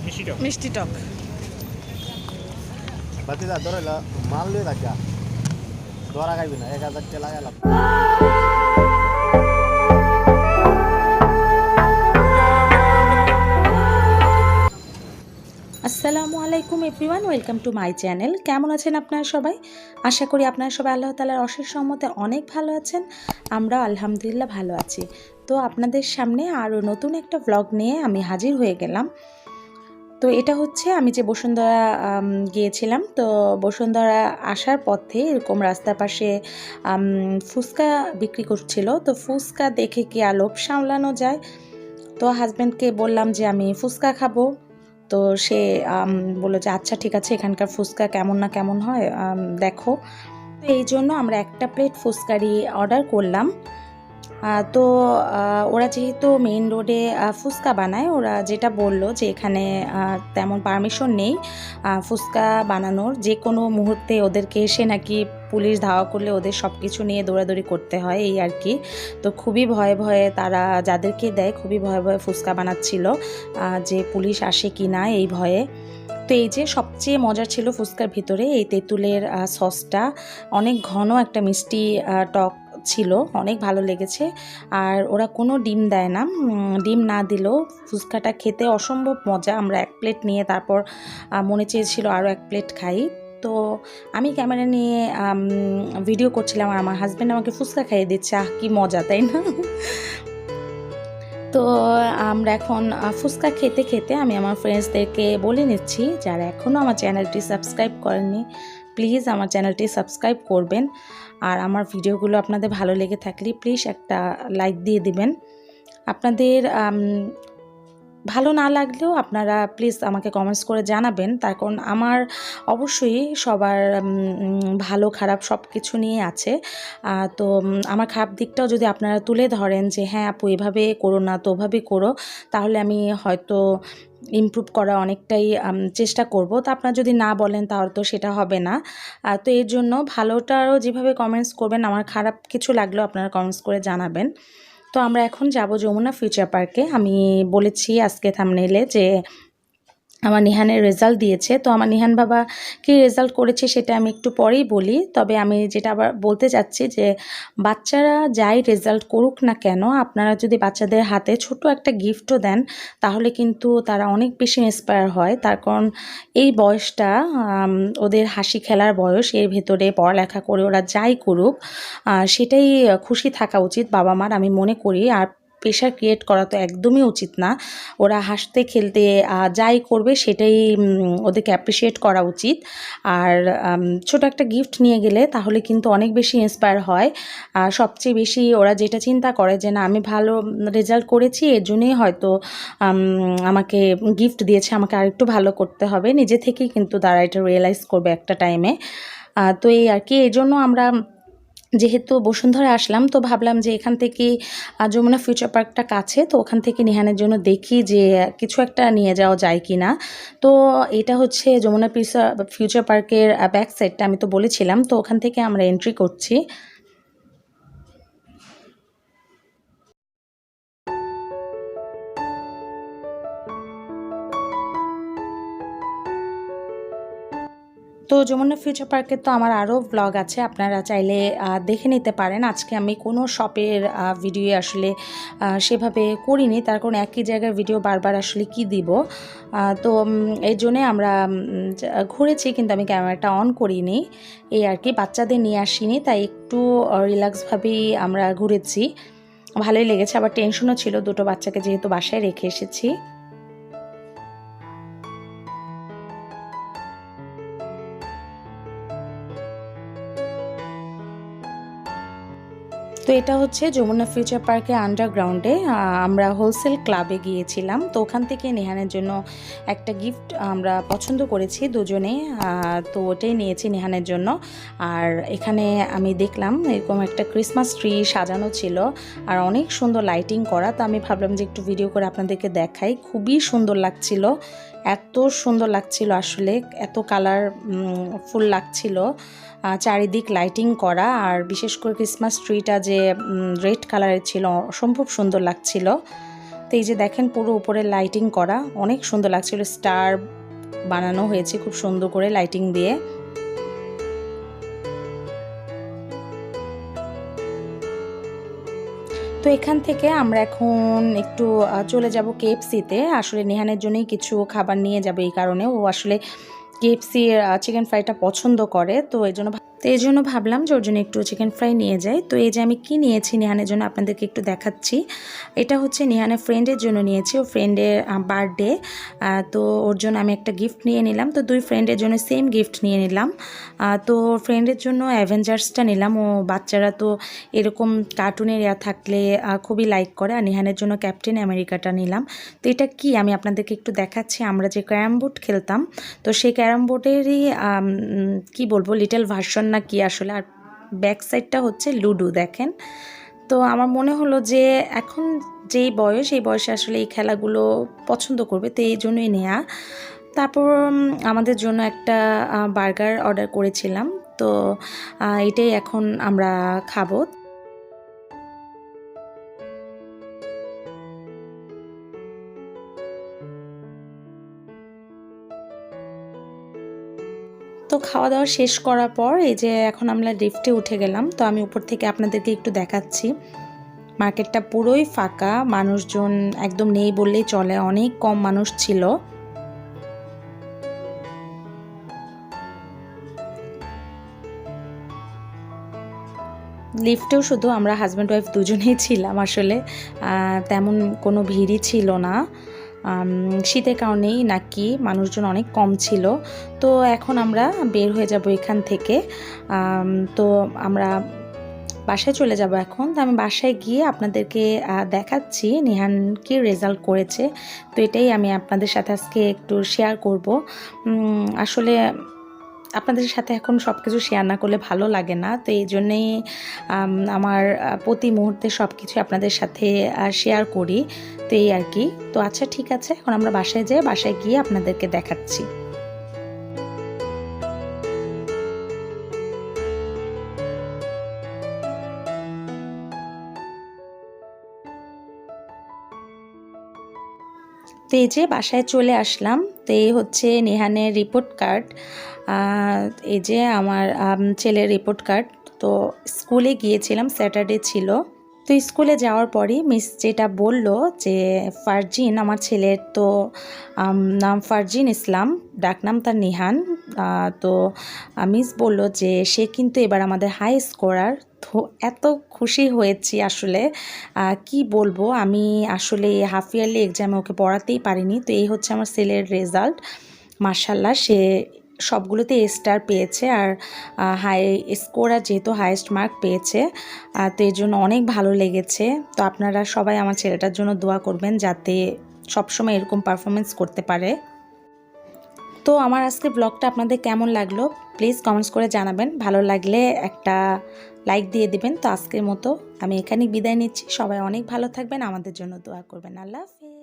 মিষ্টি টক বাতিদা ধরলা মাল লয়ে রাখা ধরা খাইবি না 1000 টাকা লাগালাম। আসসালামু আলাইকুম everyone, welcome to my channel. কেমন আছেন আপনারা সবাই? আশা করি আপনারা সবাই আল্লাহ তাআলার অশেষ রহমতে অনেক ভালো আছেন। আমরা আলহামদুলিল্লাহ ভালো আছি। তো আপনাদের সামনে আরও নতুন একটা ব্লগ নিয়ে আমি হাজির হয়ে গেলাম। তো এটা হচ্ছে আমি যে বসুন্ধরা গিয়েছিলাম, তো বসুন্ধরা আসার পথে এরকম রাস্তার পাশে ফুচকা বিক্রি করছিল। তো ফুচকা দেখে কি আর লোভ সামলানো যায়, তো হাজব্যান্ডকে বললাম যে আমি ফুচকা খাবো। তো সে বললো যে আচ্ছা ঠিক আছে, এখানকার ফুচকা কেমন না কেমন হয় দেখো। তো এই জন্য আমরা একটা প্লেট ফুচকারি অর্ডার করলাম। তো ওরা যেহেতু মেইন রোডে ফুচকা বানায়, ওরা যেটা বললো যে এখানে তেমন পারমিশন নেই ফুচকা বানানোর, যে কোনো মুহূর্তে ওদেরকে এসে নাকি পুলিশ ধাওয়া করলে ওদের সব কিছু নিয়ে দৌড়াদৌড়ি করতে হয়, এই আর কি। তো খুবই ভয়ে ভয়ে তারা যাদেরকে দেয় খুবই ভয়ে ভয়ে ফুচকা বানাচ্ছিল যে পুলিশ আসে কি না এই ভয়ে। তো এই যে সবচেয়ে মজার ছিল ফুচকার ভিতরে এই তেঁতুলের সসটা, অনেক ঘন একটা মিষ্টি টক ছিল, অনেক ভালো লেগেছে। আর ওরা কোনো ডিম দেয় না, ডিম না দিলেও ফুচকাটা খেতে অসম্ভব মজা। আমরা এক প্লেট নিয়ে তারপর মনে চেয়েছিল আরও এক প্লেট খাই। তো আমি ক্যামেরা নিয়ে ভিডিও করছিলাম আর আমার হাজব্যান্ড আমাকে ফুচকা খাইয়ে দিচ্ছে। কি মজা, তাই না? তো আমরা এখন ফুচকা খেতে খেতে আমি আমার ফ্রেন্ডসদেরকে বলে নিচ্ছি, যারা এখনও আমার চ্যানেলটি সাবস্ক্রাইব করেননি প্লিজ আমার চ্যানেলটি সাবস্ক্রাইব করবেন। আর আমার ভিডিওগুলো আপনাদের ভালো লেগে থাকলে প্লিজ একটা লাইক দিয়ে দিবেন। আপনাদের ভালো না লাগলেও আপনারা প্লিজ আমাকে কমেন্টস করে জানাবেন, তার কারণ আমার অবশ্যই সবার ভালো খারাপ সব কিছু নিয়ে আছে। তো আমার খারাপ দিকটাও যদি আপনারা তুলে ধরেন যে হ্যাঁ আপু এভাবে করো না, তো ওভাবে করো, তাহলে আমি হয়তো ইমপ্রুভ করা অনেকটাই চেষ্টা করব। তো আপনারা যদি না বলেন তাহলে তো সেটা হবে না। তো এর জন্য ভালোটারও যেভাবে কমেন্টস করবেন, আমার খারাপ কিছু লাগলেও আপনারা কমেন্টস করে জানাবেন। তো আমরা এখন যাব যমুনা ফিউচার পার্কে। আমি বলেছি আজকে থাম্বনেইলে যে আমার নিহানের রেজাল্ট দিয়েছে। তো আমার নিহান বাবা কি রেজাল্ট করেছে সেটা আমি একটু পরেই বলি, তবে আমি যেটা আবার বলতে চাচ্ছি যে বাচ্চারা যাই রেজাল্ট করুক না কেন, আপনারা যদি বাচ্চাদের হাতে ছোট একটা গিফটও দেন তাহলে কিন্তু তারা অনেক বেশি ইন্সপায়ার হয়। তার কারণ এই বয়সটা ওদের হাসি খেলার বয়স, এর ভেতরে পড়ালেখা করে ওরা যাই করুক সেটাই খুশি থাকা উচিত বাবা মার, আমি মনে করি। আর প্রেশার ক্রিয়েট করা তো একদমই উচিত না। ওরা হাসতে খেলতে যাই করবে সেটাই ওদেরকে অ্যাপ্রিসিয়েট করা উচিত। আর ছোট একটা গিফট নিয়ে গেলে তাহলে কিন্তু অনেক বেশি ইন্সপায়ার হয়। সবচেয়ে বেশি ওরা যেটা চিন্তা করে যে না আমি ভালো রেজাল্ট করেছি এর জন্যই হয়তো আমাকে গিফট দিয়েছে, আমাকে আরেকটু ভালো করতে হবে, নিজে থেকেই কিন্তু তারা এটা রিয়েলাইজ করবে একটা টাইমে। তো এই আর কি, এই জন্য আমরা যেহেতু বসুন্ধরা আসলাম তো ভাবলাম যে এখান থেকে যমুনা ফিউচার পার্কটা কাছে, তো ওখান থেকে নিহানের জন্য দেখি যে কিছু একটা নিয়ে যাওয়া যায় কি না। তো এটা হচ্ছে যমুনা ফিউচার পার্কের ব্যাক সাইডটা, আমি তো বলেছিলাম। তো ওখান থেকে আমরা এন্ট্রি করছি। তো যমুনা ফিউচার পার্কের তো আমার আরও ব্লগ আছে, আপনারা চাইলে দেখে নিতে পারেন। আজকে আমি কোনো শপের ভিডিও আসলে সেভাবে করিনি, তার কারণ একই জায়গার ভিডিও বারবার আসলে কি দিব। তো এই জন্যে আমরা ঘুরেছি কিন্তু আমি ক্যামেরাটা অন করিনি, এই আর কি। বাচ্চাদের নিয়ে আসিনি, তাই একটু রিল্যাক্সভাবেই আমরা ঘুরেছি, ভালোই লেগেছে। আবার টেনশনও ছিল, দুটো বাচ্চাকে যেহেতু বাসায় রেখে এসেছি। তো এটা হচ্ছে যমুনা ফিউচার পার্কে আন্ডারগ্রাউন্ডে আমরা হোলসেল ক্লাবে গিয়েছিলাম। তো ওখান থেকে নেহানের জন্য একটা গিফট আমরা পছন্দ করেছি দুজনে, তো ওটাই নিয়েছি নেহানের জন্য। আর এখানে আমি দেখলাম এরকম একটা ক্রিসমাস ট্রি সাজানো ছিল আর অনেক সুন্দর লাইটিং করা। তো আমি ভাবলাম যে একটু ভিডিও করে আপনাদেরকে দেখাই, খুবই সুন্দর লাগছিল, এত সুন্দর লাগছিল আসলে, এত কালার ফুল লাগছিল, চারিদিক লাইটিং করা। আর বিশেষ করে ক্রিসমাস ট্রিটা যে রেড কালারের ছিল অসম্ভব সুন্দর লাগছিল। তো এই যে দেখেন পুরো উপরে লাইটিং করা, অনেক সুন্দর লাগছিল, স্টার বানানো হয়েছে খুব সুন্দর করে লাইটিং দিয়ে। তো এখান থেকে আমরা এখন একটু চলে যাব কেএফসিতে। আসলে নিহানের জন্যই কিছু খাবার নিয়ে যাব, এই কারণে ও আসলে কেএফসির চিকেন ফ্রাইটা পছন্দ করে। তো এই জন্য ভাবলাম যে ওর জন্য একটু চিকেন ফ্রাই নিয়ে যাই। তো এই যে আমি কি নিয়েছি নিহানের জন্য আপনাদেরকে একটু দেখাচ্ছি। এটা হচ্ছে নিহানের ফ্রেন্ডের জন্য নিয়েছি, ও ফ্রেন্ডের বার্থডে, তো ওর জন্য আমি একটা গিফট নিয়ে নিলাম। তো দুই ফ্রেন্ডের জন্য সেম গিফট নিয়ে নিলাম। তো ফ্রেন্ডের জন্য অ্যাভেঞ্জার্সটা নিলাম, ও বাচ্চারা তো এরকম কার্টুনের থাকলে খুবই লাইক করে। আর নিহানের জন্য ক্যাপ্টেন আমেরিকাটা নিলাম। তো এটা কি আমি আপনাদেরকে একটু দেখাচ্ছি। আমরা যে ক্যারাম বোর্ড খেলতাম, তো সেই ক্যারাম বোর্ডেরই কি বলবো লিটল ভার্সন না কি আসলে। আর ব্যাক সাইডটা হচ্ছে লুডো, দেখেন। তো আমার মনে হলো যে এখন যেই বয়স, এই বয়সে আসলে এই খেলাগুলো পছন্দ করবে, তো এই জন্যই নেয়া। তারপর আমাদের জন্য একটা বার্গার অর্ডার করেছিলাম, তো এটাই এখন আমরা খাবো। তো খাওয়া দাওয়া শেষ করার পর এই যে এখন আমরা লিফটে উঠে গেলাম। তো আমি উপর থেকে আপনাদেরকে একটু দেখাচ্ছি, মার্কেটটা পুরোই ফাঁকা, মানুষজন একদম নেই বললেই চলে, অনেক কম মানুষ ছিল। লিফটেও শুধু আমরা হাজব্যান্ড ওয়াইফ দুজনেই ছিলাম, আসলে তেমন কোনো ভিড়ই ছিল না। শীতের কারণেই নাকি মানুষজন অনেক কম ছিল। তো এখন আমরা বের হয়ে যাব এখান থেকে। তো আমরা বাসায় চলে যাব এখন। তো আমি বাসায় গিয়ে আপনাদেরকে দেখাচ্ছি নিহান কি রেজাল্ট করেছে। তো এটাই আমি আপনাদের সাথে আজকে একটু শেয়ার করব। আসলে আপনাদের সাথে এখন সব কিছু শেয়ার না করলে ভালো লাগে না, তো এই জন্যেই আমার প্রতি মুহূর্তে সব কিছু আপনাদের সাথে শেয়ার করি। তো এই আর কি। তো আচ্ছা ঠিক আছে, এখন আমরা বাসায় যাই, বাসায় গিয়ে আপনাদেরকে দেখাচ্ছি। তো এই যে বাসায় চলে আসলাম। তো এই হচ্ছে নিহানের রিপোর্ট কার্ড, এই যে আমার ছেলের রিপোর্ট কার্ড। তো স্কুলে গিয়েছিলাম, স্যাটারডে ছিল। তো স্কুলে যাওয়ার পরই মিস যেটা বলল যে ফারজিন, আমার ছেলের তো নাম ফারজিন ইসলাম, ডাকনাম তার নিহান। তো মিস বলল যে সে কিন্তু এবার আমাদের হাই স্কোরার। তো এত খুশি হয়েছি আসলে, কি বলবো। আমি আসলে হাফ ইয়ারলি এক্সামে ওকে পড়াতেই পারিনি। তো এই হচ্ছে আমার ছেলের রেজাল্ট, মাশাল্লাহ সে সবগুলোতে এ স্টার পেয়েছে। আর হাই স্কোরার যেহেতু হাইয়েস্ট মার্ক পেয়েছে, তো এর জন্য অনেক ভালো লেগেছে। তো আপনারা সবাই আমার ছেলেটার জন্য দোয়া করবেন যাতে সবসময় এরকম পারফরমেন্স করতে পারে। তো আমার আজকে ব্লগটা আপনাদের কেমন লাগলো প্লিজ কমেন্টস করে জানাবেন। ভালো লাগলে একটা লাইক দিয়ে দিবেন। তো আজকের মতো আমি এখানেই বিদায় নিচ্ছি। সবাই অনেক ভালো থাকবেন, আমাদের জন্য দোয়া করবেন। আল্লাহ হাফেজ।